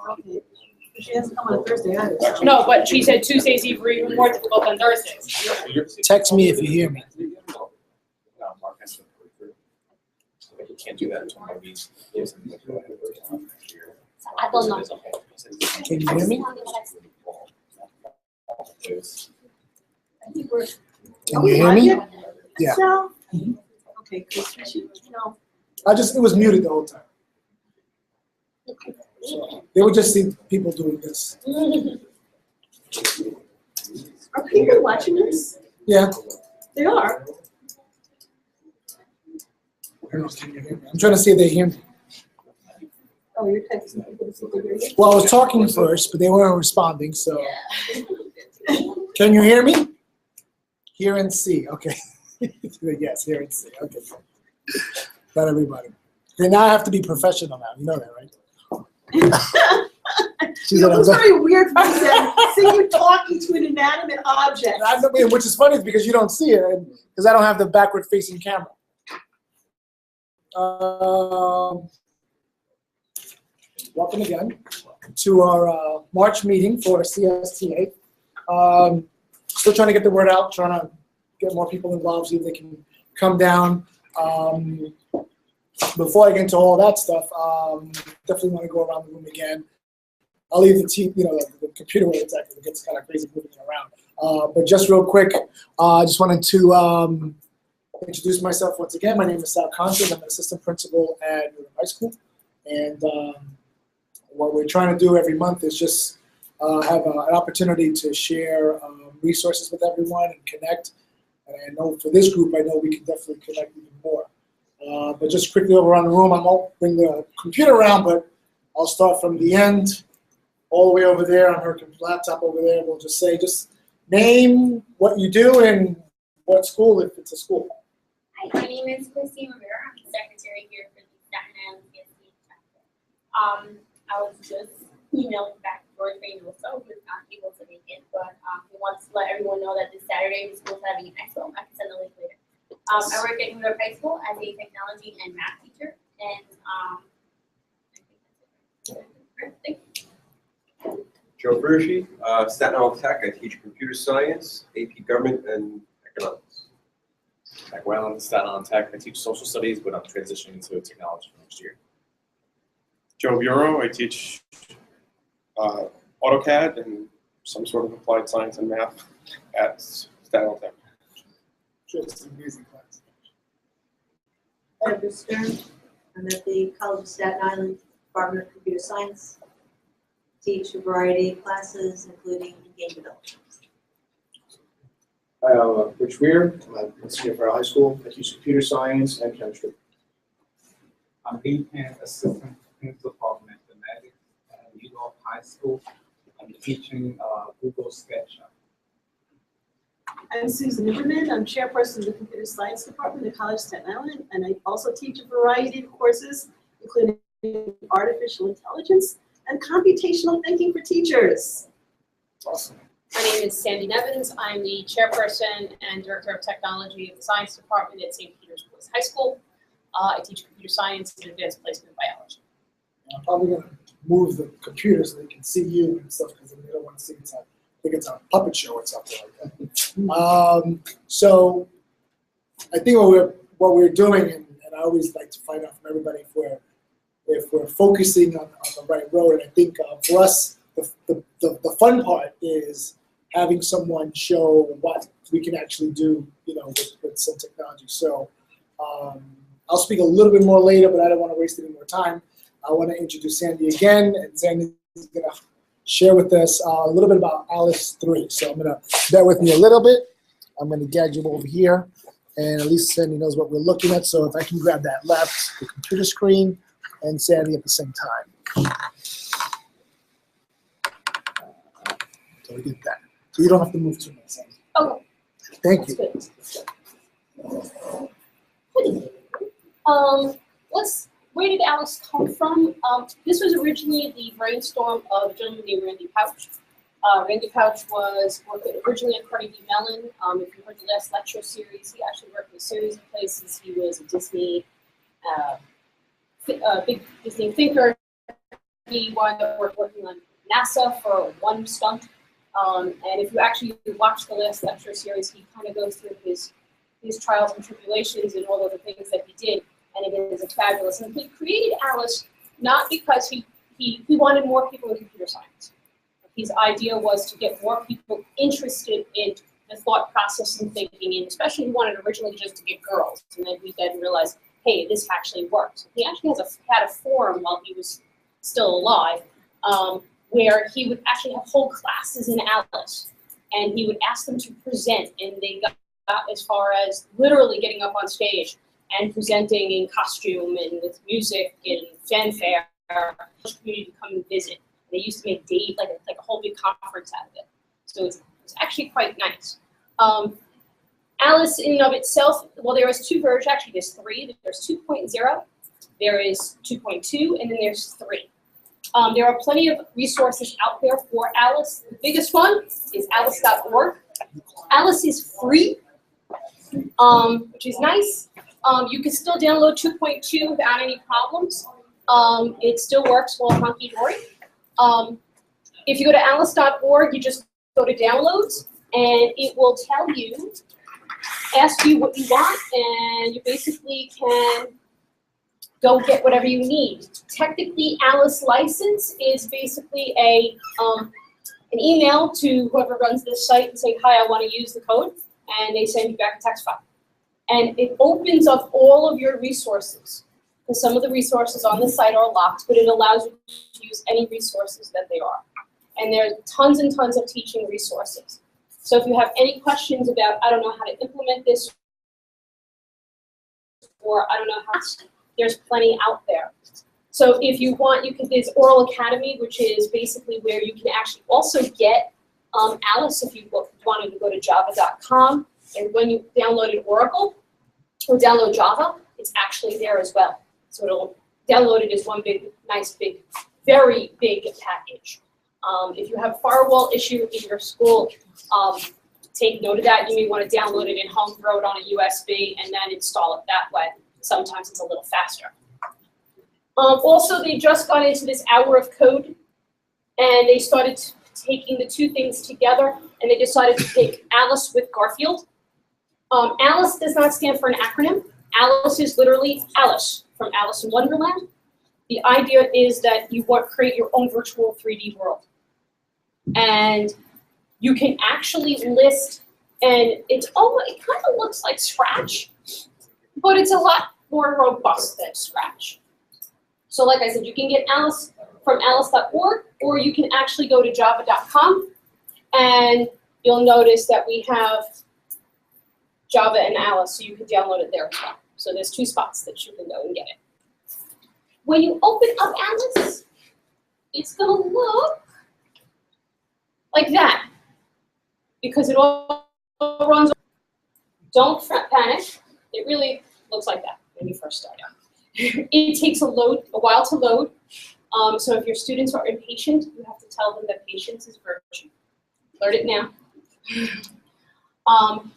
Okay. She has to come on a Thursday either. No, but she said Tuesdays are even more difficult than Thursdays. Text me if you hear me. Can't do that until Mondays. I don't know. Can you hear me? Can you hear me? Yeah. Okay, because she, no. It was muted the whole time. They would just see people doing this. Are people watching this? Yeah. They are. Can you hear me? I'm trying to see if they hear me. Oh, you're texting people to see if they hear you? Well, I was talking first, but they weren't responding, so. Can you hear me? Hear and see, okay. Yes, hear and see, okay. Not everybody. Okay, now I have to be professional now, you know that, right? It was very weird for me to see you talking to an inanimate object. Which is funny because you don't see it, because I don't have the backward-facing camera. Welcome again to our March meeting for CSTA. Still trying to get the word out, trying to get more people involved, see if they can come down. Before I get into all that stuff, definitely want to go around the room again. I'll leave the the computer where it's at because it gets kind of crazy moving around. But just real quick, I just wanted to introduce myself once again. My name is Sal Constance. I'm an assistant principal at Newton High School. And what we're trying to do every month is just have an opportunity to share resources with everyone and connect. And I know for this group, I know we can definitely connect even more. But just quickly over around the room, I won't bring the computer around, but I'll start from the end all the way over there on her laptop over there. We'll just say, name what you do and what school, if it's a school. Hi, my name is Christine Rivera. I'm the secretary here for the Staten Island CSTA chapter. I was just emailing back to George Ray Nosa, who was not able to make it, but he wants to let everyone know that this Saturday the school's having an expo. I can send the link later. I work at New York High School as a technology and math teacher, and thank you. Joe Bershi, Staten Island Tech. I teach computer science, AP Government, and Economics. Zach Whalen, Staten Island Tech. I teach social studies, but I'm transitioning to technology next year. Joe Bureau, I teach AutoCAD and some sort of applied science and math at Staten Island Tech. Just an amazing class. Edward Stern. I'm at the College of Staten Island Department of Computer Science. Teach a variety of classes, including game development. Hi, I'm Rich Weir. I'm a senior for our high school. I teach computer science and chemistry. I'm Lee Pan, assistant principal of mathematics at New York High School. I'm teaching Google SketchUp. I'm Susan Niverman. I'm chairperson of the Computer Science Department at College of Staten Island, and I also teach a variety of courses, including artificial intelligence and computational thinking for teachers. Awesome. My name is Sandy Nevins. I'm the chairperson and director of technology of the science department at St. Peter's Boys High School. I teach computer science and advanced placement biology. I'm probably going to move the computer so they can see you and stuff because they don't want to see it. I think it's a puppet show or something like that. So I think what we're doing, and I always like to find out from everybody if we're focusing on the right road. And I think for us, the fun part is having someone show what we can actually do, with some technology. So I'll speak a little bit more later, but I don't want to waste any more time. I want to introduce Sandy again, and Sandy is going to share with us a little bit about Alice 3. So I'm going to bear with me a little bit. I'm going to guide you over here, and at least Sandy knows what we're looking at. So if I can grab that left, the computer screen, and Sandy at the same time. So we did that. So you don't have to move too much, Sandy. Okay. Thank you. Where did Alice come from? This was originally the brainstorm of a gentleman named Randy Pouch. Randy Pouch was working originally at Carnegie Mellon. If you heard the last lecture series, he actually worked in a series of places. He was a Disney, big Disney thinker. he wound up working on NASA for one stunt. And if you actually watch the last lecture series, he kind of goes through his trials and tribulations and all of the things that he did, and it is fabulous. And he created Alice not because he wanted more people in computer science. His idea was to get more people interested in the thought process and thinking, and especially he wanted originally just to get girls, and then he then realized, hey, this actually works. He actually had a forum while he was still alive, where he would actually have whole classes in Alice, and he would ask them to present, and they got as far as literally getting up on stage and presenting in costume and with music and fanfare, the community to come and visit. They used to make like a whole big conference out of it. So it's actually quite nice. Alice in and of itself, well, there is two versions, actually there's three. There's 2.0, there is 2.2, and then there's 3. There are plenty of resources out there for Alice. The biggest one is alice.org. Alice is free, which is nice. You can still download 2.2 without any problems. It still works well hunky-dory. If you go to alice.org, you just go to downloads, and it will tell you, ask you what you want, and you basically can go get whatever you need. Technically, Alice license is basically an email to whoever runs this site and say, hi, I want to use the code, and they send you back a text file. And it opens up all of your resources, because some of the resources on the site are locked, but it allows you to use any resources that they are. And there's tons and tons of teaching resources. So if you have any questions about, I don't know how to implement this, or I don't know how to, there's plenty out there. So if you want, there's Oral Academy, which is basically where you can actually also get Alice if you wanted to go to java.com. And when you downloaded Oracle or download Java, it's actually there as well. So it'll download it as one big, nice, big, very big package. If you have a firewall issue in your school, take note of that. You may want to download it at home, throw it on a USB, and then install it that way. Sometimes it's a little faster. Also, they just got into this hour of code, and they started taking the two things together, and they decided to take Alice with Garfield. Alice does not stand for an acronym. Alice is literally Alice, from Alice in Wonderland. The idea is that you want to create your own virtual 3D world. And you can actually list, and it kind of looks like Scratch, but it's a lot more robust than Scratch. So like I said, you can get Alice from alice.org, or you can actually go to java.com, and you'll notice that we have Java and Alice, so you can download it there as well. So there's 2 spots that you can go and get it. When you open up Alice, it's going to look like that, because it all runs. Don't panic. It really looks like that when you first start out. It takes a while to load. So if your students are impatient, you have to tell them that patience is virtue. Learn it now.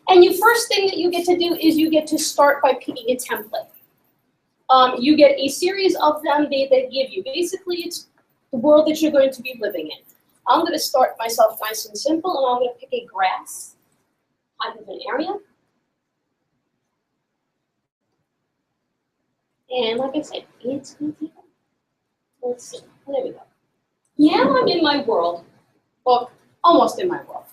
And the first thing that you get to do is you get to start by picking a template. You get a series of them they give you. Basically, it's the world that you're going to be living in. I'm going to start myself nice and simple, and I'm going to pick a grass type of an area. And like I said, it's going to be, let's see, there we go. Now I'm in my world, well, almost in my world.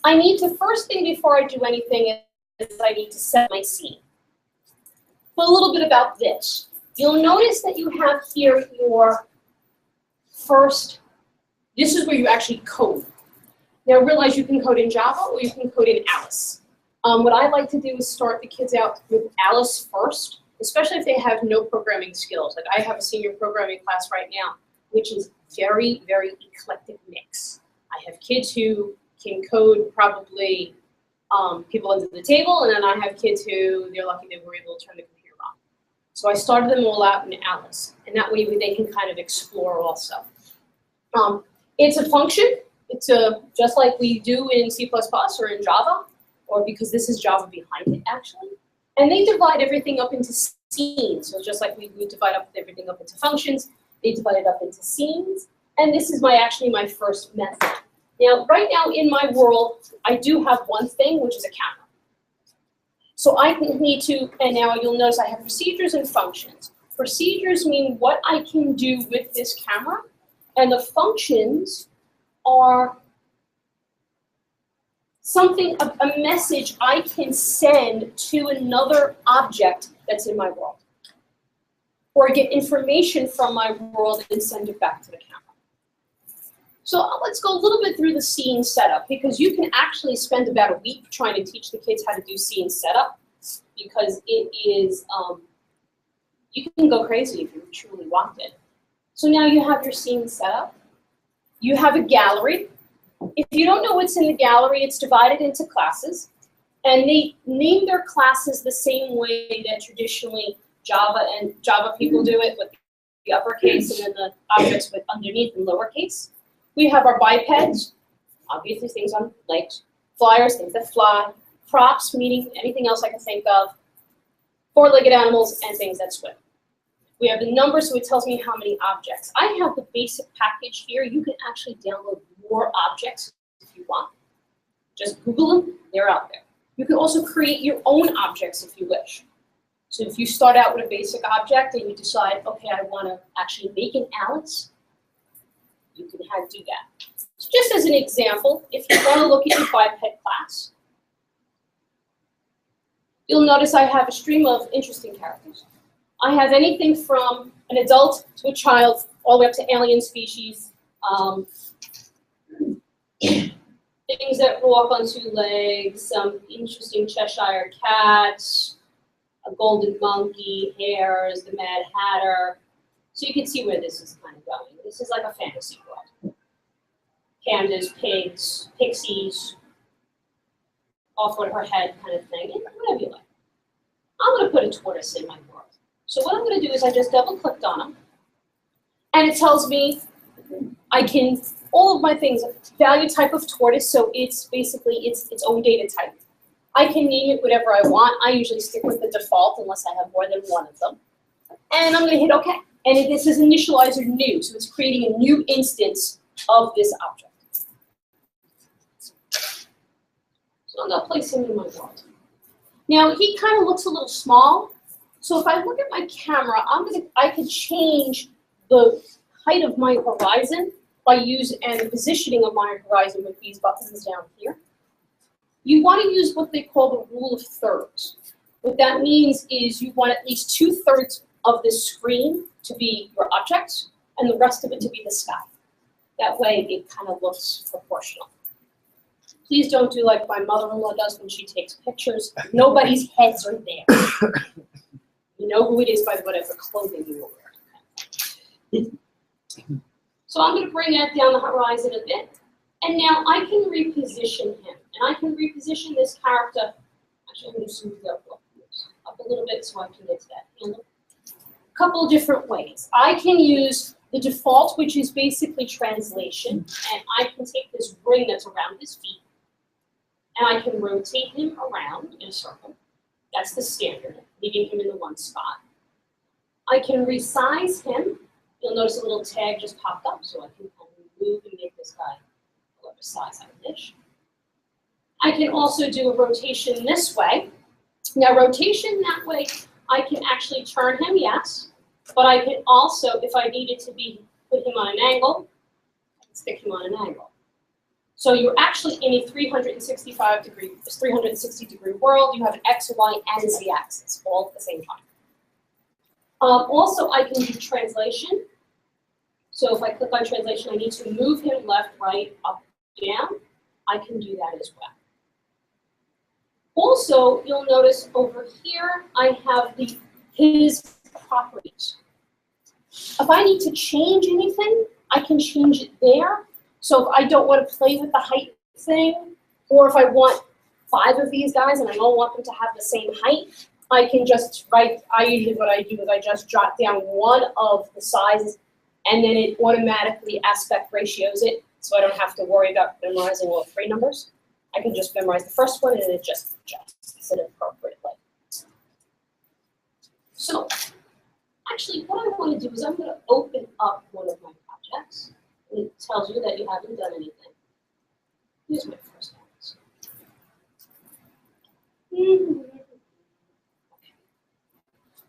I need to, first thing before I do anything is I need to set my scene. But a little bit about this. You'll notice that you have here your first, this is where you actually code. Now realize you can code in Java or you can code in Alice. What I like to do is start the kids out with Alice first, especially if they have no programming skills. Like I have a senior programming class right now, which is very, very eclectic mix. I have kids who can code probably people under the table, and then I have kids who they're lucky they were able to turn the computer on. So I started them all out in Alice, and that way they can kind of explore also. It's a function. It's just like we do in C++ or in Java, or because this is Java behind it actually. And they divide everything up into scenes. So just like we divide up everything up into functions, They divide it up into scenes, and this is actually my first method. Now, right now in my world, I do have one thing, which is a camera. So I need to, and now you'll notice I have procedures and functions. Procedures mean what I can do with this camera, and the functions are something, a message I can send to another object that's in my world. Or get information from my world and send it back to the camera. So let's go a little bit through the scene setup, because you can actually spend about a week trying to teach the kids how to do scene setup, because it is, you can go crazy if you truly want it. So now you have your scene setup. You have a gallery. If you don't know what's in the gallery, it's divided into classes, and they name their classes the same way that traditionally Java people do it, with the uppercase and then the objects with underneath and lowercase. We have our bipeds, obviously things on legs, flyers, things that fly, props, meaning anything else I can think of, four-legged animals, and things that swim. We have the number, so it tells me how many objects. I have the basic package here. You can actually download more objects if you want. Just Google them, they're out there. You can also create your own objects if you wish. So if you start out with a basic object and you decide, okay, I want to actually make an Alice, you can do that. So just as an example, if you want to look at your biped class, you'll notice I have a stream of interesting characters. I have anything from an adult to a child, all the way up to alien species, things that walk on two legs, some interesting Cheshire cats, a golden monkey, hares, the Mad Hatter. So you can see where this is kind of going. This is like a fantasy world. Pandas, pigs, pixies, off with her head kind of thing, whatever you like. I'm going to put a tortoise in my world. So what I'm going to do is I just double-clicked on them, and it tells me I can, all of my things, value type of tortoise, so it's basically its own data type. I can name it whatever I want. I usually stick with the default unless I have more than one of them. And I'm going to hit OK. And this is initializer new, so it's creating a new instance of this object. So I'm going to place him in my world. Now, he kind of looks a little small. So if I look at my camera, I can change the height of my horizon by and the positioning of my horizon with these buttons down here. You want to use what they call the rule of thirds. What that means is you want at least 2/3 of the screen to be your objects and the rest of it to be the sky. That way it kind of looks proportional. Please don't do like my mother-in-law does when she takes pictures. Nobody's heads are there. You know who it is by whatever clothing you wear. So I'm going to bring that down the horizon a bit. And now I can reposition him. And I can reposition this character. Actually, I'm going to smooth up a little bit so I can get to that handle. A couple different ways. I can use the default, which is basically translation. And I can take this ring that's around his feet. And I can rotate him around in a circle. That's the standard, leaving him in the one spot. I can resize him. You'll notice a little tag just popped up, so I can kind of move and make this guy whatever size I wish. I can also do a rotation this way. Now, rotation that way, I can actually turn him, yes, but I can also, if I needed to put him on an angle, I can stick him on an angle. So you're actually in a 360 degree world. You have an X, Y, and Z axis all at the same time. Also, I can do translation. So if I click on translation, I need to move him left, right, up, down. I can do that as well. Also, you'll notice over here, I have his properties. If I need to change anything, I can change it there. So if I don't want to play with the height thing, or if I want 5 of these guys and I don't want them to have the same height, I can just usually what I do is I just jot down one of the sizes, and then it automatically aspect ratios it, so I don't have to worry about memorizing all 3 numbers. I can just memorize the first one, and it just adjusts it appropriately. So Actually, what I want to do is I'm going to open up one of my projects. And it tells you that you haven't done anything. Here's my first one.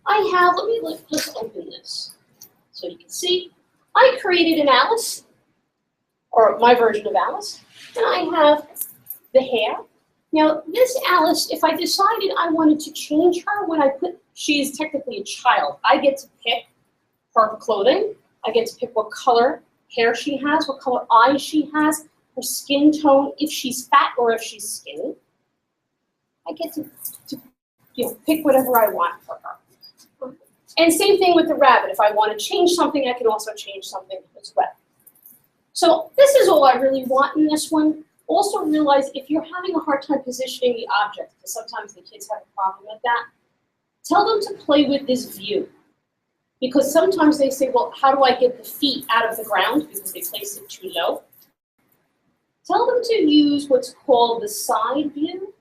I have, let's open this. So you can see, I created an Alice, or my version of Alice, and I have the hair. Now, this Alice, if I decided I wanted to change her when she is technically a child, I get to pick her clothing, I get to pick what color hair she has, what color eyes she has, her skin tone, if she's fat or if she's skinny. I get to pick whatever I want for her. And same thing with the rabbit. If I want to change something, I can also change something as well. So this is all I really want in this one. Also realize if you're having a hard time positioning the object, because sometimes the kids have a problem with that, tell them to play with this view. Because sometimes they say, well, how do I get the feet out of the ground because they place it too low? Tell them to use what's called the side view,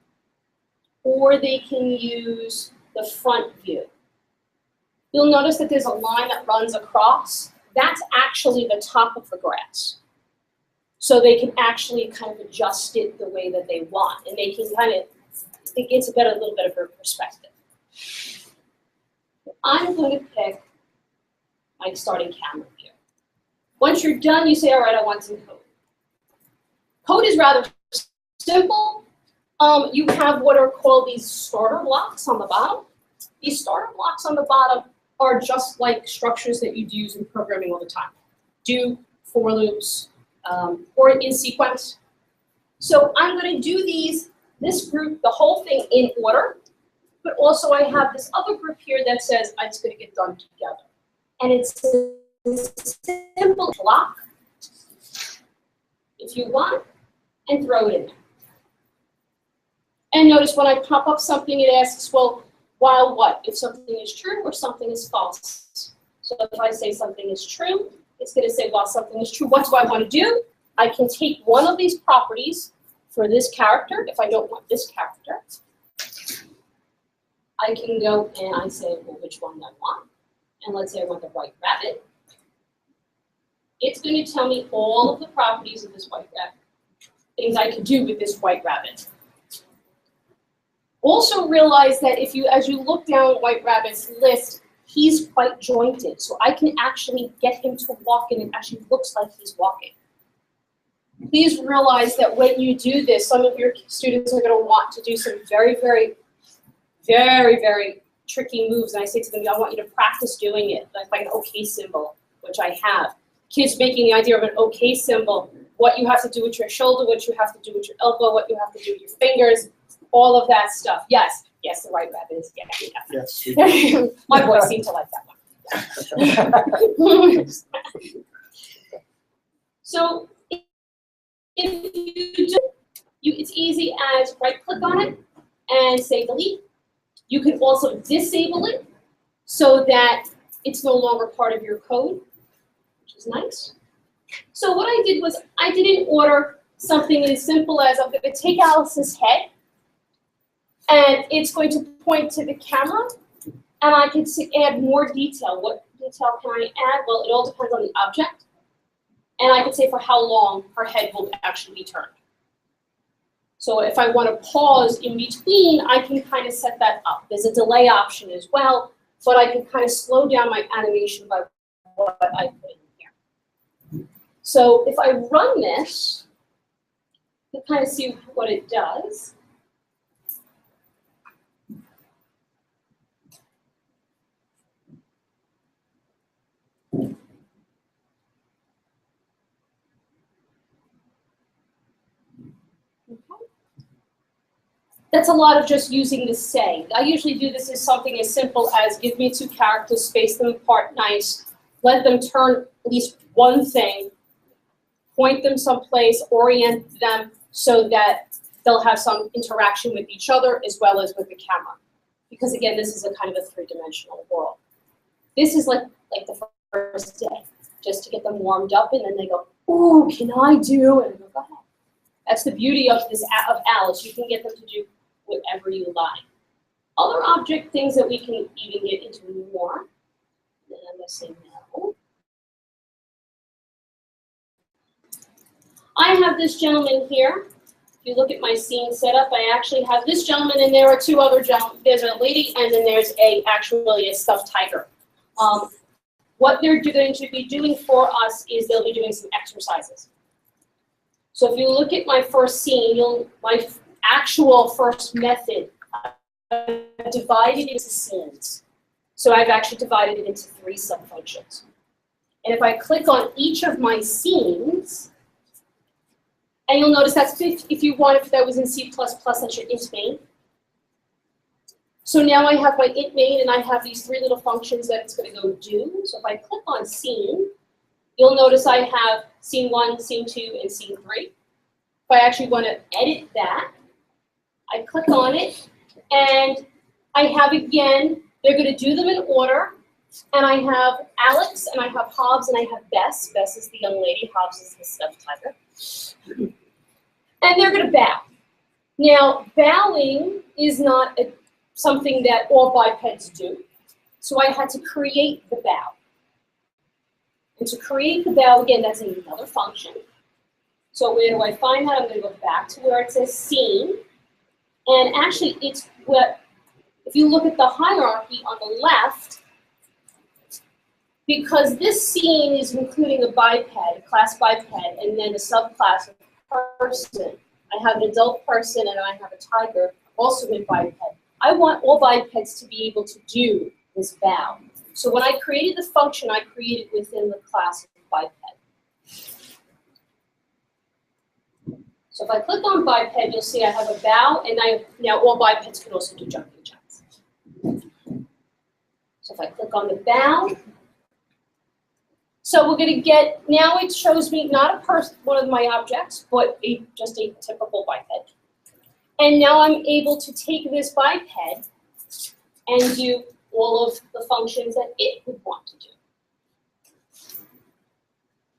or they can use the front view. You'll notice that there's a line that runs across. That's actually the top of the grass. So they can actually kind of adjust it the way that they want. And they can kind of, it gets a little bit of a perspective. I'm going to pick my starting camera here. Once you're done, you say, all right, I want some code. Code is rather simple. You have what are called these starter blocks on the bottom. These starter blocks on the bottom are just like structures that you'd use in programming all the time. Do, for loops, or in sequence. So I'm going to do this group, the whole thing in order, but also I have this other group here that says it's going to get done together. And it's a simple block, if you want, and throw it in there. And notice when I pop up something, it asks, well, while what? If something is true or something is false. So if I say something is true, it's going to say, while something is true, what do I want to do? I can take one of these properties for this character, if I don't want this character. I can go and I say, well, which one do I want? And let's say I want the white rabbit. It's going to tell me all of the properties of this white rabbit, things I can do with this white rabbit. Also realize that as you look down White Rabbit's list, he's quite jointed. So I can actually get him to walk and it actually looks like he's walking. Please realize that when you do this, some of your students are going to want to do some very, very, very, very tricky moves. And I say to them, I want you to practice doing it, like an OK symbol, which I have. Kids making the idea of an OK symbol, what you have to do with your shoulder, what you have to do with your elbow, what you have to do with your fingers, all of that stuff. Yes, the White Rabbit is, Yes. My boys seem to like that one. So if you do, it's easy as right-click on it and say delete. You can also disable it so that it's no longer part of your code, which is nice. So what I did was I did in order something as simple as I'm going to take Alice's head, and it's going to point to the camera, and I can add more detail. What detail can I add? Well, it all depends on the object. And I can say for how long her head will actually be turned. So if I want to pause in between, I can kind of set that up. There's a delay option as well, but I can kind of slow down my animation by what I put in here. So if I run this, you kind of see what it does. That's a lot of just using the say. I usually do this as something as simple as give me two characters, space them apart nice, let them turn at least one thing, point them someplace, orient them so that they'll have some interaction with each other as well as with the camera. Because again, this is a kind of a three-dimensional world. This is like the first day, just to get them warmed up, and then they go, ooh, can I do? And I go, go ahead. That's the beauty of Alice. You can get them to do whatever you like. Other object things that we can even get into more. Then I'm going to say no. I have this gentleman here. If you look at my scene setup, I actually have this gentleman, and there are two other gentlemen. There's a lady, and then there's actually a stuffed tiger. What they're going to be doing for us is they'll be doing some exercises. So if you look at my first scene, my actual first method, I've divided into scenes. So I've actually divided it into 3 subfunctions. And if I click on each of my scenes, and you'll notice that's if you want, if that was in C++, that's your int main. So now I have my int main, and I have these 3 little functions that it's going to go do. So if I click on scene, you'll notice I have scene 1, scene 2, and scene 3. If I actually want to edit that, I click on it, and I have, again, they're going to do them in order. And I have Alex, and I have Hobbs, and I have Bess. Bess is the young lady. Hobbs is the stuffed tiger. And they're going to bow. Now, bowing is not something that all bipeds do. So I had to create the bow. And to create the bow, again, that's another function. So where do I find that? I'm going to go back to where it says scene. And actually, it's what, if you look at the hierarchy on the left, because this scene is including a biped, a class biped, and then a subclass of person. I have an adult person, and I have a tiger, also in biped. I want all bipeds to be able to do this bow. So when I created the function, I created within the class of biped. So if I click on biped, you'll see I have a bow, and now all bipeds can also do jumping jacks. So if I click on the bow, so we're going to get, now it shows me not one of my objects, but just a typical biped. And now I'm able to take this biped and do all of the functions that it would want to do.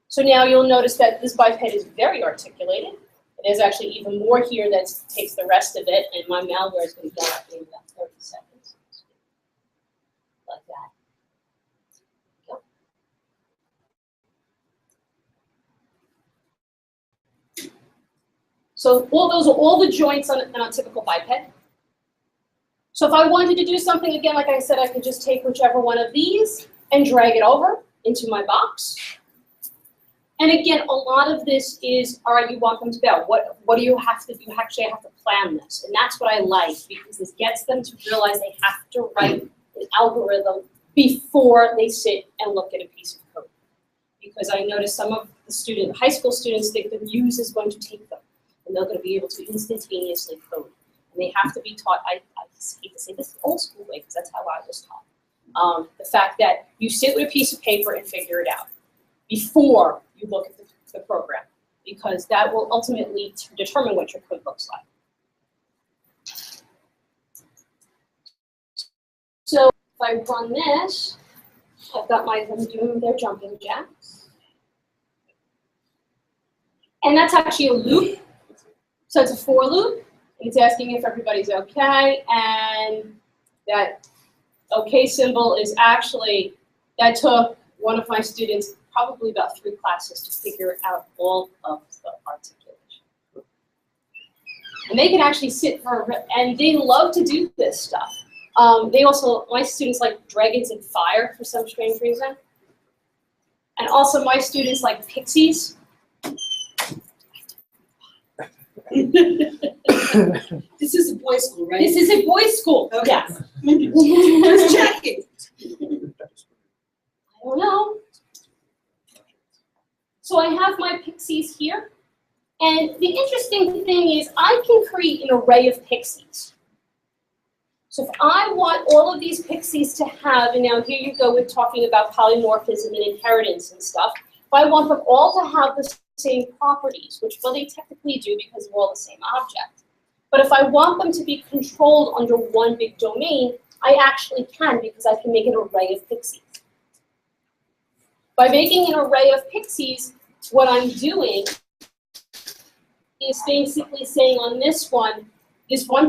So now you'll notice that this biped is very articulated. There's actually even more here that takes the rest of it, and my malware is going to get up in about 30 seconds. Like that. So those are all the joints on a typical biped. So if I wanted to do something, again, like I said, I could just take whichever one of these and drag it over into my box. And again, a lot of this is, all right, you want them to bow. What do you have to do? You actually have to plan this. And that's what I like, because this gets them to realize they have to write an algorithm before they sit and look at a piece of code. Because I noticed some of the high school students think the muse is going to take them, and they're going to be able to instantaneously code. And they have to be taught, I hate to say this the old school way, because that's how I was taught. The fact that you sit with a piece of paper and figure it out before you look at the program, because that will ultimately determine what your code looks like. So if I run this, I've got them doing their jumping jacks. And that's actually a loop. So it's a for loop. It's asking if everybody's okay, and that okay symbol is actually, that took one of my students probably about 3 classes to figure out all of the articulation. And they can actually sit and they love to do this stuff. My students like dragons and fire for some strange reason. And also my students like pixies. This is a boys' school, right? This is a boys' school, Okay. yes. Just checking. I don't know. So I have my pixies here. And the interesting thing is I can create an array of pixies. So if I want all of these pixies to have, and now here you go with talking about polymorphism and inheritance and stuff, if I want them all to have the same properties, which well they technically do because they're all the same object. But if I want them to be controlled under one big domain, I actually can, because I can make an array of pixies. By making an array of pixies, what I'm doing is basically saying on this one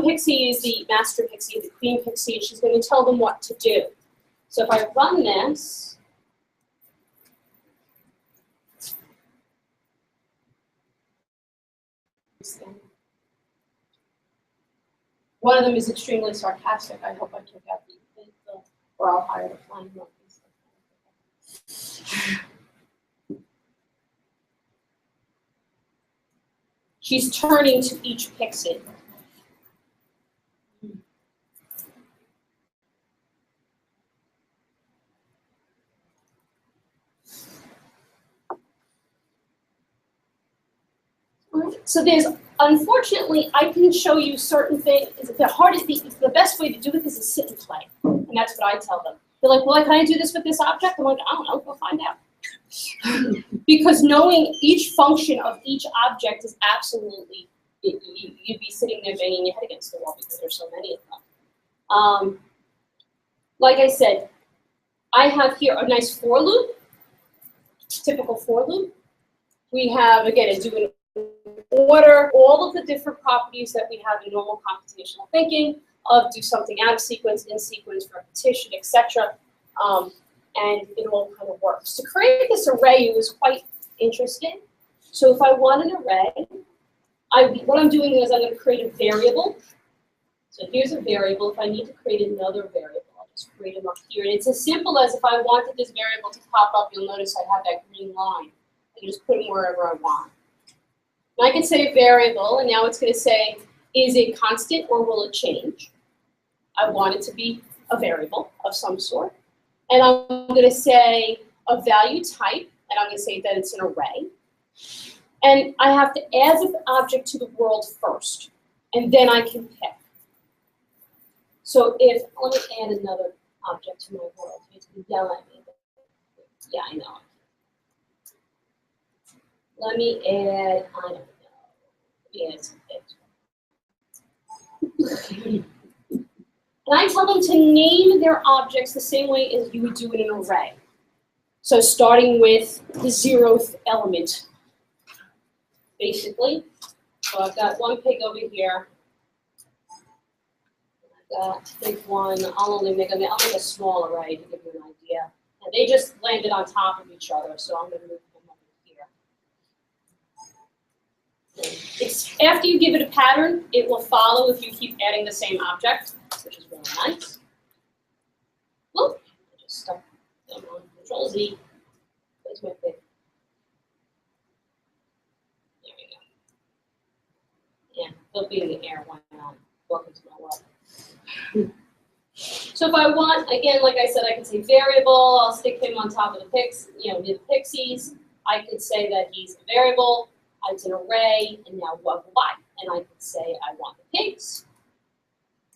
pixie is the master pixie, the queen pixie, and she's going to tell them what to do. So if I run this, thing. One of them is extremely sarcastic. I hope I took out the or I'll hire the flying monkeys. She's turning to each pixie. So there's, unfortunately, I can show you certain things. The best way to do it is to sit and play. And that's what I tell them. They're like, well, can I do this with this object? I'm like, I don't know, go find out. Because knowing each function of each object is absolutely, you'd be sitting there banging your head against the wall because there's so many of them. Like I said, I have here a nice for loop, typical for loop. We have, again, a do in order, all of the different properties that we have in normal computational thinking of do something out of sequence, in sequence, repetition, etc. And it all kind of works. To create this array was quite interesting. So if I want an array, what I'm doing is I'm going to create a variable. So here's a variable. If I need to create another variable, I'll just create them up here. And it's as simple as if I wanted this variable to pop up, you'll notice I have that green line. I can just put it wherever I want. And I can say a variable, and now it's going to say, is it constant or will it change? I want it to be a variable of some sort. And I'm going to say a value type, and I'm going to say that it's an array. And I have to add the object to the world first, and then I can pick. So if, let me add another object to my world. You have to yell at me. Yeah, I know. Let me add, I don't know. Yeah, it's And I tell them to name their objects the same way as you would do in an array. So starting with the 0th element, basically. So I've got one pig over here. I've got pig one. I'll make a small array to give you an idea. And they just landed on top of each other, so I'm going to move them over here. It's after you give it a pattern, it will follow if you keep adding the same object, which is really nice. Whoop, I just stuck them on Control Z. Where's my pig? There we go. Yeah, they'll be in the air. Why not? Welcome to my world. So if I want, again, like I said, I can say variable. I'll stick him on top of the near the pixies. I could say that he's a variable. It's an array, and now what? And I could say I want the pigs.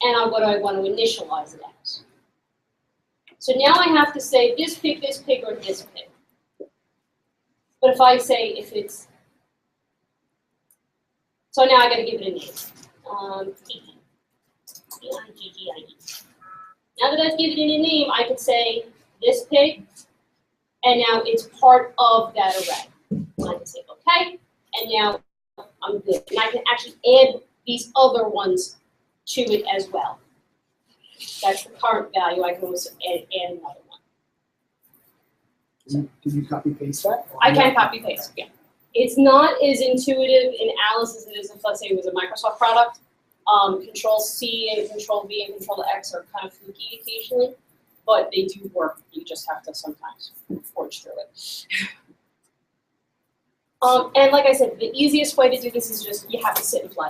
And what do I want to initialize it as? So now I have to say this pig, or this pig. But if I say if it's, so now I got to give it a name. Gigi. G-I-G-G-I-E. Now that I've given it a name, I could say this pig, and now it's part of that array. And I can say okay, and now I'm good. And I can actually add these other ones to it as well. That's the current value. I can also add another one. Did you copy paste that? I can copy paste, yeah. It's not as intuitive in Alice as it is if, let's say, it was a Microsoft product. Control C and Control V and Control X are kind of fluky occasionally, but they do work. You just have to sometimes forge through it. And like I said, the easiest way to do this is just you have to sit and play.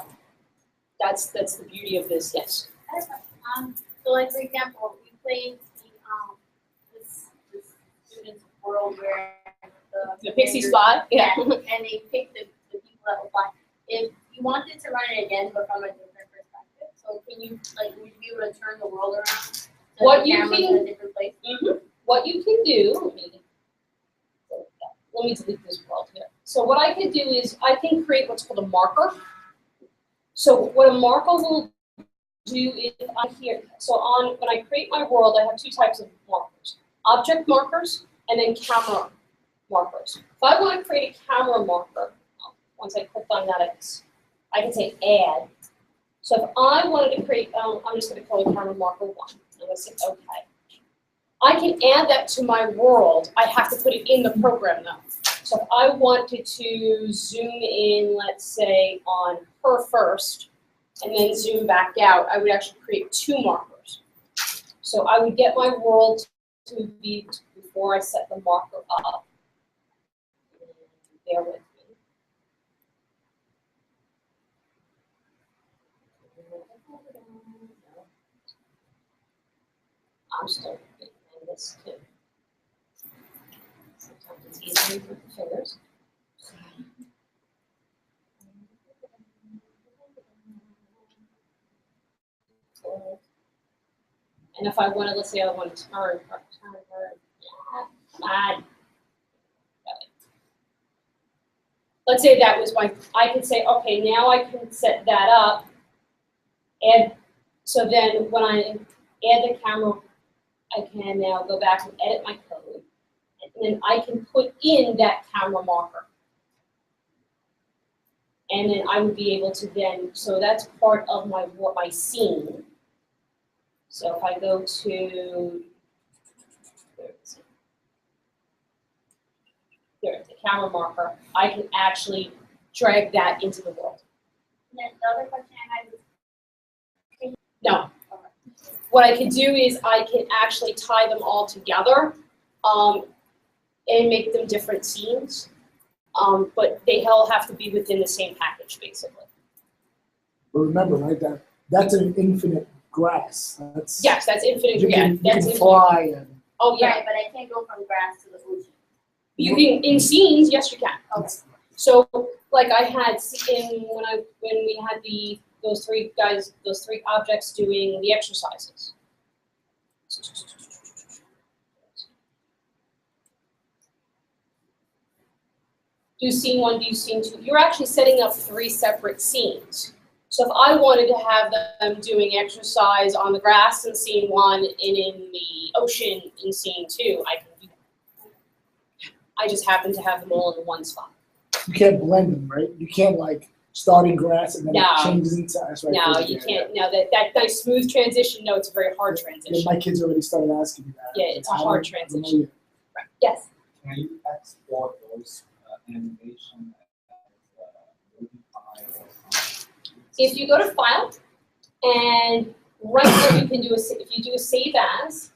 That's the beauty of this. Yes. So like for example, we played this student's world where the pixies fly. Yeah. And they picked the people that will fly. If you wanted to run it again, but from a different perspective, so can you would you be able to turn the world around? So What the you camera's can in a different place? What you can do. Let me delete this world here. So what I can do is I can create what's called a marker. So what a marker will do is on here. So when I create my world, I have two types of markers: object markers and then camera markers. If I want to create a camera marker, once I click on that, I can say add. So if I wanted to create, I'm just going to call it camera marker 1. I'm going to say OK. I can add that to my world. I have to put it in the program though. So if I wanted to zoom in, let's say, on her first, and then zoom back out, I would actually create 2 markers. So I would get my world to be before I set the marker up. Bear with me. I'm still getting this too. Sometimes it's easier with the fingers. And if I want to, let's say I want to turn her, let's say that was my, I could say, okay, now I can set that up. And so then when I add the camera, I can now go back and edit my code. And then I can put in that camera marker. And then I would be able to then, so that's part of my scene. So if I go to, there, the camera marker, I can actually drag that into the world. And then the other question I had was, No. What I can do is I can actually tie them all together and make them different scenes. But they all have to be within the same package, basically. But remember, right, that's an infinite grass. That's, Yes, that's infinite. you Yeah, can, that's you can infinite. fly and Oh, yeah. right, but I can't go from grass to the ocean. You can, in scenes, yes, you can. Okay. So, like I had when we had those 3 guys, those 3 objects doing the exercises. Do scene 1, do scene 2. You're actually setting up 3 separate scenes. So if I wanted to have them doing exercise on the grass in scene 1 and in the ocean in scene 2, I can do that. I just happen to have them all in one spot. you can't blend them, right? You can't like start in grass and then No. it changes into ice. Right? No, you can't. No, that nice smooth transition. No, it's a very hard Yeah, transition. my kids already started asking me that. Yeah, it's a I hard don't know transition. yet. Right. Yes. Can you export those animation as movie file or something? If you go to File, and right there you can do if you do a Save As,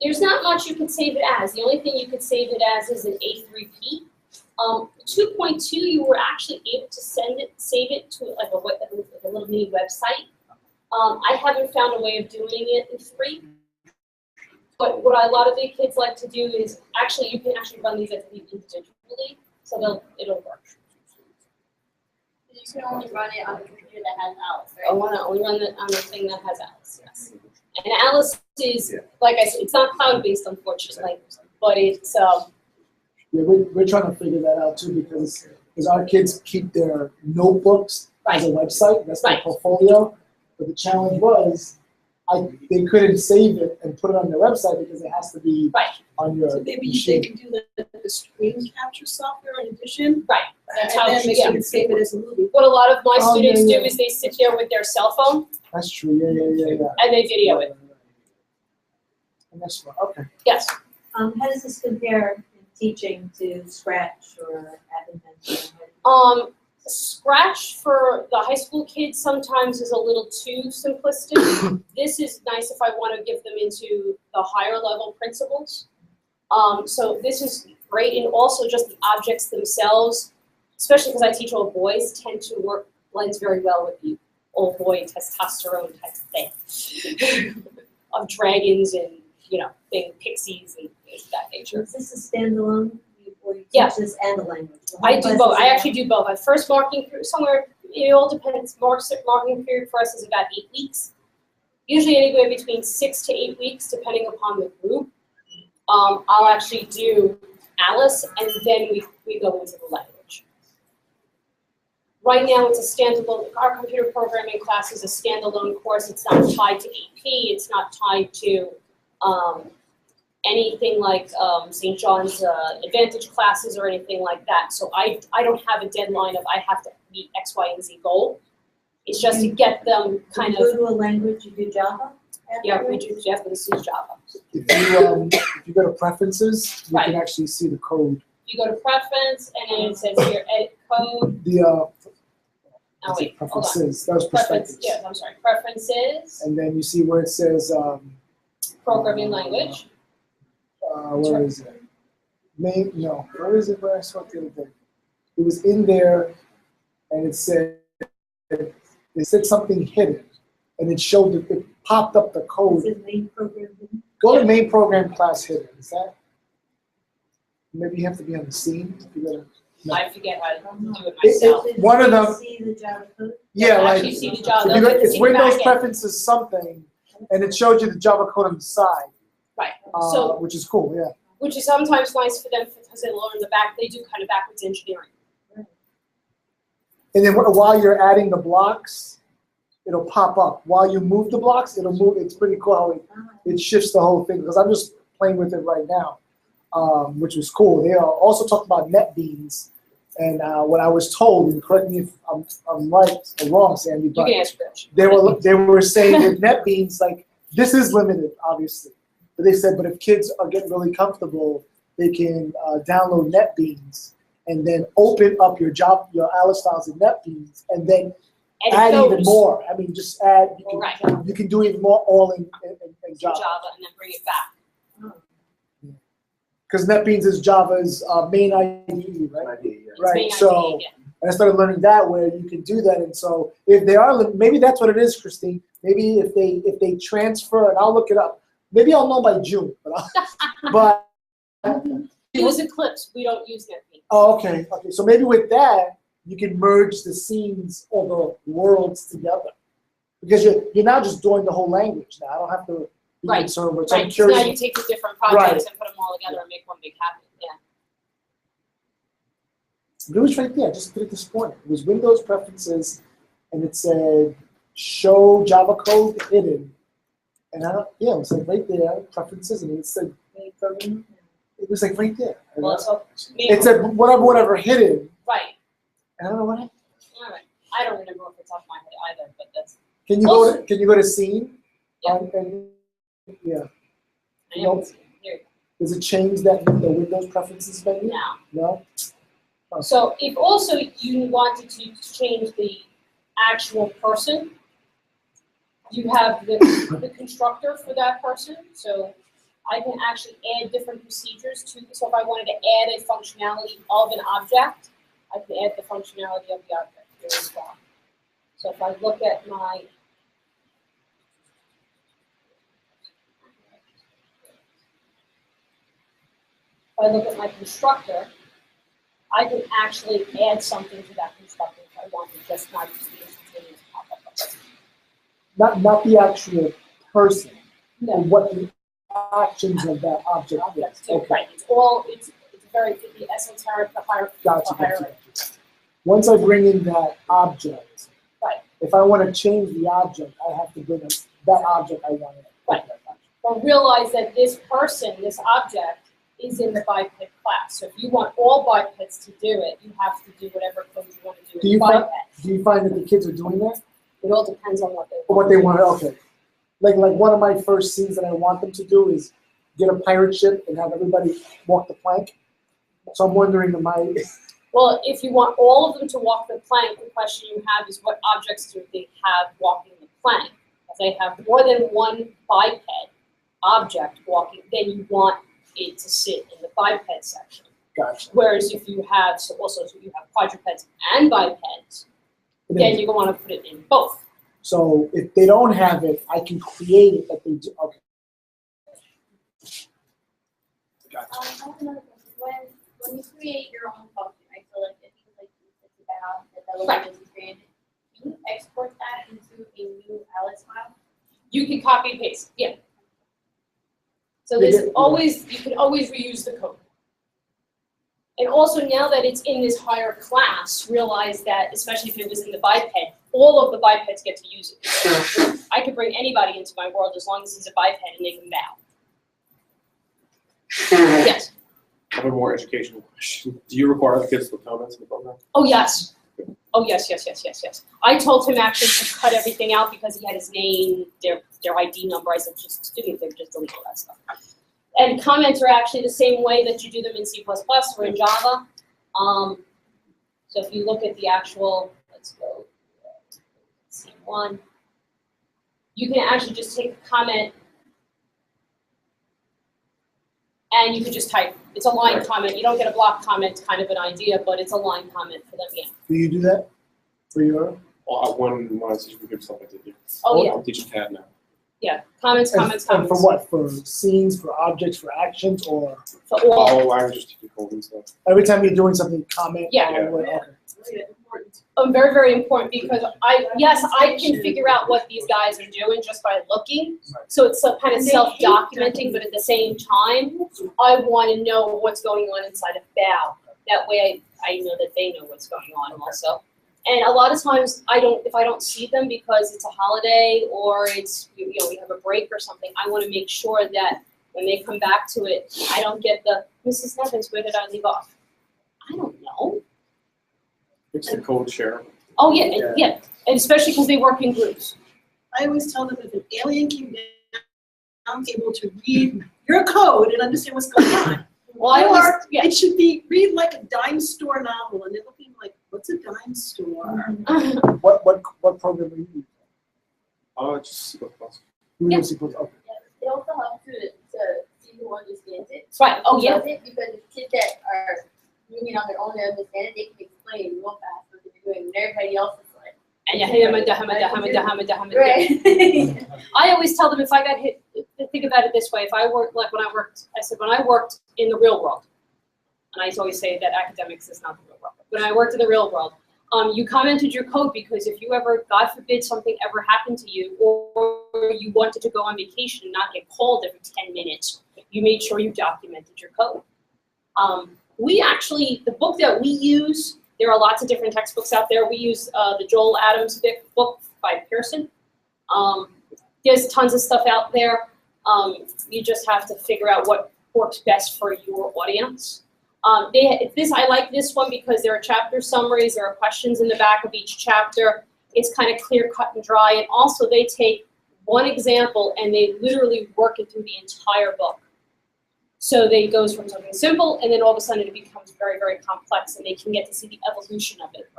there's not much you can save it as. The only thing you could save it as is an A3P. 2.2, you were actually able to save it to like a little mini website. I haven't found a way of doing it in 3. But what a lot of the kids like to do is actually you can actually run these individually, so it'll work. You can only run it on a computer that has Alice, I right? want to only run it on the thing that has Alice. Yes. And Alice is, like I said, it's not cloud-based, unfortunately, but it's Yeah, we're trying to figure that out too because our kids keep their notebooks as a website. That's their Right. portfolio. But the challenge was, they couldn't save it and put it on their website because it has to be Right. on your So maybe they machine. can do the screen capture software in addition. right. That's how And then yeah. they can save it as a movie. What a lot of my Oh, students yeah, do is they sit there with their cell phone That's true. Yeah. and they video it. And that's fine. Okay. Yes. How does this compare in teaching to Scratch or Advent? Scratch for the high school kids sometimes is a little too simplistic. This is nice if I want to give them into the higher level principles. So this is great, and also just the objects themselves, especially because I teach old boys, tend to blends very well with the old boy testosterone type thing of dragons and pixies and things of that nature. Is this a standalone? Or you Yeah. teach this and the language? The whole I do class both. is I in actually do both. My first marking period, somewhere, it all depends. Marking period for us is about 8 weeks. Usually anywhere between 6 to 8 weeks, depending upon the group. I'll actually do Alice, and then we go into the language. Right now, it's a standalone. Our computer programming class is a standalone course. It's not tied to AP. It's not tied to anything like St. John's Advantage classes or anything like that. So I don't have a deadline of I have to meet X, Y, and Z goal. It's just to get them kind You of, go to a language, you do Java? yeah, we do Jeff, this is Java. If you go to preferences, you Right. can actually see the code You go to preference, and then it says here, edit code. The, Oh, wait, hold on. preferences, that was Preference, perspectives. yes, I'm sorry, preferences, And then you see where it says, programming language. where is it? Where is it where I saw it the other day? It was in there, and it said something hidden, and it showed it popped up the code. Is it main program? Go to main program class hidden. Is that? Maybe you have to be on the scene. You gotta, no. I forget how to do it myself. One of them- See the Java code? Yeah, like Actually see the Java, if you look, see it's the Windows backend. preferences something, and it showed you the Java code on the side, Right, so, which is cool. Yeah. which is sometimes nice for them because they learn the back, they do kind of backwards engineering. And then while you're adding the blocks, it'll pop up. While you move the blocks, it'll move. It's pretty cool how it shifts the whole thing. Because I'm just playing with it right now, which was cool. They also talked about NetBeans, and what I was told, and correct me if I'm right or wrong, Sandy, You but can ask Rich. they were saying that NetBeans, like this is limited, obviously, but they said, but if kids are getting really comfortable, they can download NetBeans and then open up your Alice files in NetBeans, and then add even more. I mean, just add. You can do even more all in Java. Java and then bring it back. Because NetBeans is Java's main IDE, right? Right. Main So, idea, and I started learning that where you can do that, and so if they are, maybe that's what it is, Christine. Maybe if they transfer, and I'll look it up. Maybe I'll know by June, but. We use Eclipse, we don't use NetBeans. Oh, okay. So maybe with that, you can merge the scenes or the worlds together, because you're now just doing the whole language. Now I don't have to be Right. concerned with. Right, I'm so now curious. you take the different projects Right. and put them all together and make one big happy, yeah. It was right there. I just did it this morning. It was Windows preferences, and it said show Java code hidden, and it was like right there preferences, and it said it was like right there. And Well, so, it said whatever hidden. right, I don't know what happened. all right. I don't remember off the top of my head either, but that's, Can you Also- can you go to scene? Yeah. Yeah. I know, here, Does it change that the Windows preferences menu? now. No? So if also you wanted to change the actual person, you have the constructor for that person. So I can actually add different procedures to this. So if I wanted to add a functionality of an object, I can add the functionality of the object here as well. So if I look at my constructor, I can actually add something to that constructor if I wanted, just not just the instantaneous pop-up of it. Not the actual person, No. but what the actions of that object Objects is. too, Okay. right, it's very, the esoteric, the higher, Gotcha, the higher. gotcha. Once I bring in that object, Right. if I want to change the object, I have to bring in that object I want. Right. But realize that this person, this object, is in the biped class. So if you want all bipeds to do it, you have to do whatever code you want to do Do in you biped. find, do you find that the kids are doing that? It all depends on what they Or want. what they want? Okay. Like one of my first scenes that I want them to do is get a pirate ship and have everybody walk the plank. So I'm wondering, am I? Well, if you want all of them to walk the plank, the question you have is what objects do they have walking the plank? If they have more than one biped object walking, then you want it to sit in the biped section. Gotcha. Whereas if you have, so you have quadrupeds and bipeds, then you want to put it in both. So if they don't have it, I can create it that they do. Okay. Gotcha. I have another question. When you create your own function, right? So like if you like it's about the delegate is created, can you export that into a new Alice file? You can copy and paste, yeah. So Yeah, there's yeah. always, you can always reuse the code. And also now that it's in this higher class, realize that, especially if it was in the biped, all of the bipeds get to use it. I could bring anybody into my world as long as he's a biped and they can bow. Yes. I have a more educational question. Do you require the kids to comment in the program? Oh, yes. Oh, yes, yes, yes, yes, yes. I told him actually to cut everything out because he had his name, their ID number. I said, just delete all that stuff. And comments are actually the same way that you do them in C++ or in Java. So if you look at the actual, let's go C1, you can actually just take a comment and you can just type. It's a line comment. You don't get a block comment, kind of an idea, but it's a line comment for them, yeah. Do you do that for your? Well, when I was teaching computer stuff, I did do. Oh, yeah. I'm teaching CAD now. Yeah, comments. And for what? For scenes, for objects, for actions, or For all. Oh, I was just teaching code and stuff. every time you're doing something, comment? Yeah. on what- okay. Very, very important because I can figure out what these guys are doing just by looking. So it's kind of self-documenting, but at the same time, I want to know what's going on inside of BAO. That way I know that they know what's going on also. And a lot of times if I don't see them because it's a holiday or it's, we have a break or something, I want to make sure that when they come back to it, I don't get the, Mrs. Nevins, where did I leave off? I don't know. It's the code share. Oh, yeah, and especially because they work in groups. I always tell them if an alien came down, able to read your code and understand what's going on. Or it should be read like a dime store novel, and they're looking like, what's a dime store? What program are you using? Just C++. You use C++. Okay. It also helps to see who understands it. Right, oh, yeah. Because the kids that are moving on their own to understand it, they can explain real fast what they're doing, and everybody else is like. Right. I always tell them if I got hit, think about it this way, if I worked, like when I worked in the real world, and I always say that academics is not the real world, but when I worked in the real world, you commented your code because if you ever, God forbid, something ever happened to you, or you wanted to go on vacation and not get called every 10 minutes, you made sure you documented your code. We actually, the book that we use, there are lots of different textbooks out there. We use the Joel Adams book by Pearson. There's tons of stuff out there. You just have to figure out what works best for your audience. I like this one because there are chapter summaries, there are questions in the back of each chapter. It's kind of clear, cut, and dry. And also they take one example and they literally work it through the entire book. So they goes from something simple and then all of a sudden it becomes very, very complex and they can get to see the evolution of it,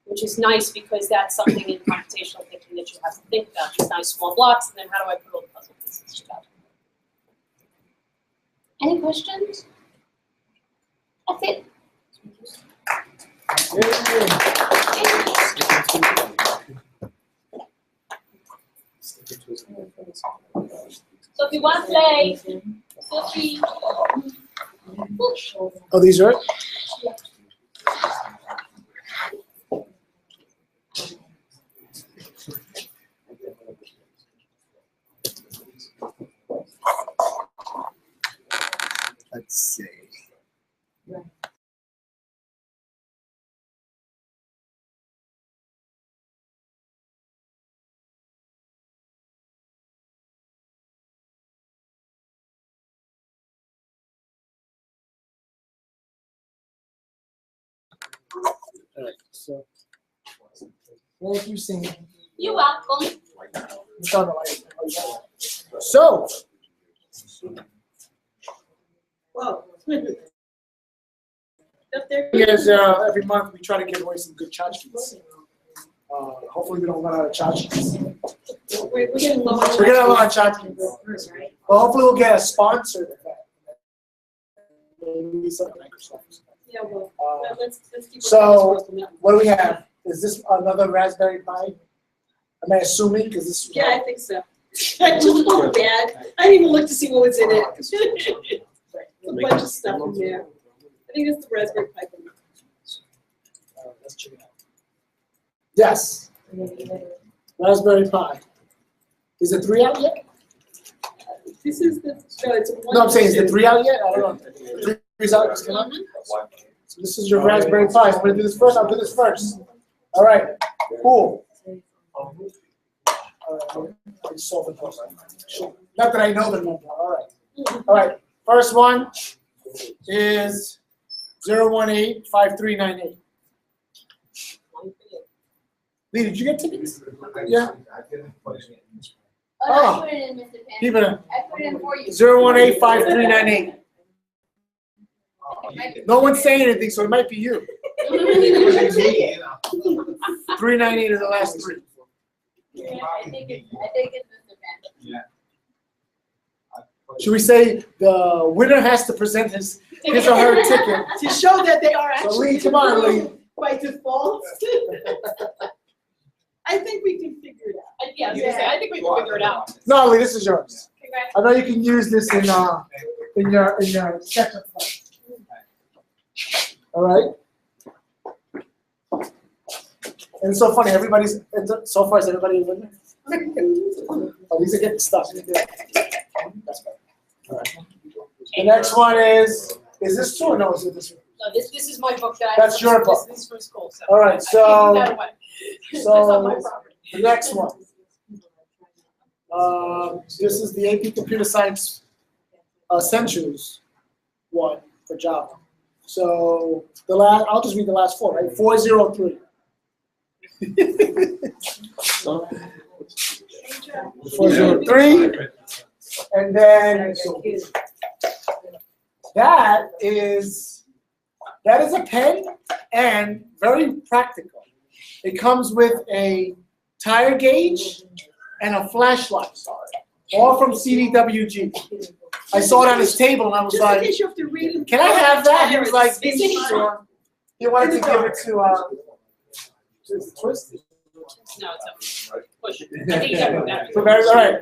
which is nice because that's something in computational thinking that you have to think about. These nice small blocks and then how do I put all the puzzle pieces together? Any questions? That's it. So if you want to play, feel free. Oh, these are it? Let's see. All right, so thank you, Cindy. You're welcome. So, Whoa. Yes, every month we try to give away some good tchotchkes. Hopefully we don't run out of tchotchkes. We're getting low. We're gonna have a lot of tchotchkes. Well, hopefully we'll get a sponsor to that. Maybe some Microsoft. Yeah, well, let's keep. So, what do we have? Is this another Raspberry Pi? Am I assuming? Because this. Yeah, I think so. I just felt bad. I didn't even look to see what was in it. A bunch of stuff in there. I think it's the Raspberry Pi. Let's check it out. Yes. Raspberry Pi. Is the 3 out yet? This is the, it's a one. No, I'm saying, is the 3 out yet? I don't know. 3's out, just came out? So this is your Raspberry Pi. I'm gonna do this first. I'll do this first. All right. Cool. I solved the problem. Not that I know the number. All right. All right. First one is 0185398. Lee, did you get tickets? Yeah. Oh, no, I put it in, Mr. Pan. Keep it I put it in for you. 0185398. No one's saying anything, so it might be you. 398 is the last three. Yeah, I think it's Mr. Pan. Yeah. Should we say the winner has to present his or her ticket? To show that they are So actually Lee, come on, Lee. by default. I think we can figure it out. Yeah, I was gonna say, I think we can figure it out. No, Lee, this is yours. Congrats. I know you can use this in your second class. All right. And it's so funny. So far is everybody in there? Oh, these are getting stuck. That's better. All right. The next one is this two or no? Is it this one? No, this is my book that I. That's your book. This is from school, so. All right, I can't give that away. That's on my So property. the next one. This is the AP Computer Science Essentials one for Java. So I'll just read the last four, right? 403. 403. And then that is a pen and very practical. It comes with a tire gauge and a flashlight, all from CDWG. I saw it on his table and I was Just in like, case you have to read it. can I have that? He was like, It's sure. He wanted to give it to Twist. No, it's a push. I think you got the battery. So batteries, all right.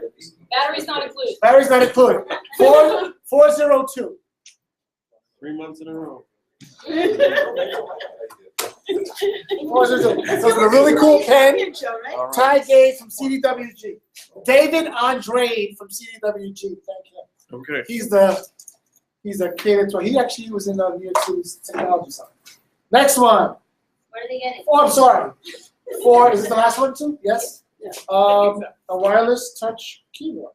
Battery's not included. Batteries not included. 402. 3 months in a row. 402. So it's a really cool pen. Picture, right? Ty Gage from CDWG. David Andrade from CDWG. Thank you. Okay. He's a kid. He actually was in New York City's technology side. Next one. Where are they getting? Oh, I'm sorry. Is this the last one too? Yes? Yeah. A wireless touch keyboard.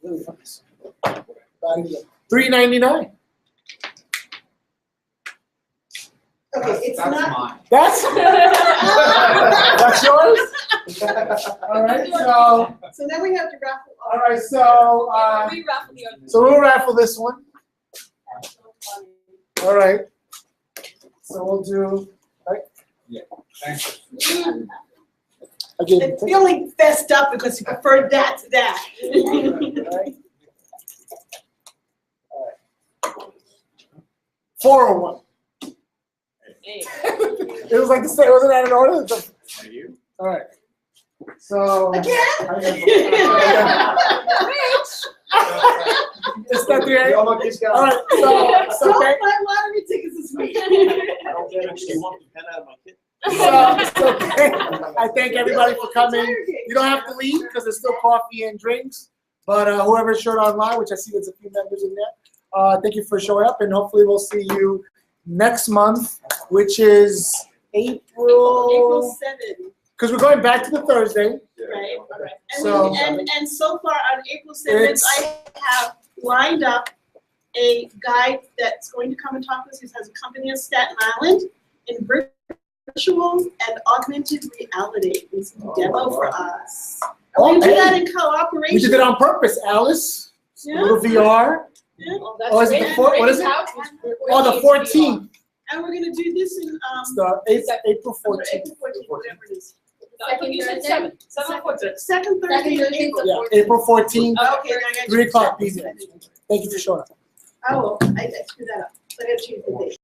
Really nice. $399. Okay, it's That's not. mine. That's yours? All right, So then we have to raffle off. all right, so, We raffle the other. so we'll raffle this one. All right. So we'll do, Thank you. again. And feeling fessed up because you preferred that to that. All right. 401. Hey. It was like the same, wasn't that in order? Thank you. All right. So. Again? It's not 3 All my kids got All right, so Don't thank, buy lottery tickets this week. I thank everybody for coming. You don't have to leave because there's still coffee and drinks. But whoever showed online, which I see there's a few members in there, thank you for showing up, and hopefully we'll see you next month, which is April 7th. Because we're going back to the Thursday. Right. And, So- and so far on April 7th, I have lined up a guy that's going to come and talk to us. He has a company in Staten Island in virtual and augmented reality. It's a demo for us. And we do that in cooperation. We did it on purpose, Alice. A little VR. Yeah. Well, that's Oh, is it great. the fourth? What is it? Couch was Oh, the really 14th. And we're gonna do this in, It's the April 14th. April 14th, whatever it is. I think you said 7. 7 or 14. Second Thursday in Thursday, April. Yeah, April 14th, Okay, then I got 3 o'clock, be there. Thank you for showing up. I will, I screwed that up. I gotta change the date.